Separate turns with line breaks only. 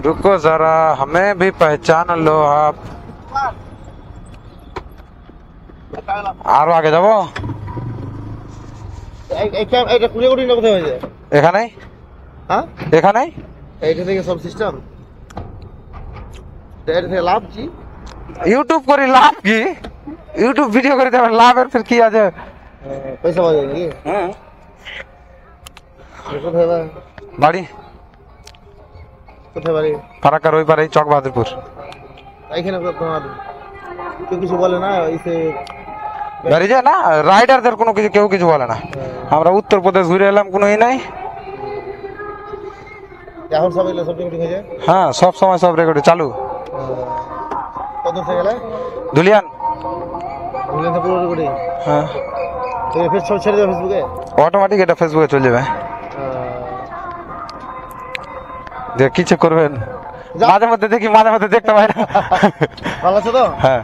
रुको जरा, हमें भी पहचान लो आप। আরো আগে যাবো?
এটা কুড়িয়ে কুড়ি কোথায় হয়েছে?
এখানেই।
হ্যাঁ
এখানেই
এইটা থেকে সব সিস্টেম। এটা থেকে লাভ কি?
ইউটিউব করি লাভ কি? ইউটিউব ভিডিও করে দেবেন, লাভের ফের কি আছে?
পয়সা পাওয়া যায় নাকি?
হ্যাঁ।
কোথায় বাড়ি?
বাড়ি
কোথায় বাড়ি?
ফারাক্কার ওই পারে, চক বাহাদুরপুর।
এইখানে তোমার কেউ কিছু বলে না?
গাড়ি যায় না, রাইডারদের কোনো কিছু কেউ কিছু বলে না। আমরা উত্তরপ্রদেশ ঘুরে এলাম, কোনো ই নাই।
এখন সব এগুলো সব রেকর্ডিং হয়েছে?
হ্যাঁ, সব সময় সব রেকর্ড চালু।
কত দূর থেকে গেলে?
ধুলিয়ান।
ধুলিয়ান থেকে পুরো রেকর্ডিং?
হ্যাঁ।
তো ফের সব ছেড়ে দেবে ফেসবুকে?
অটোমেটিক এটা ফেসবুকে চলে যাবে। যে কিছু করবেন, মাঝে মধ্যে দেখি, মাঝে মধ্যে দেখতে পাই না।
ভালো আছে তো?
হ্যাঁ।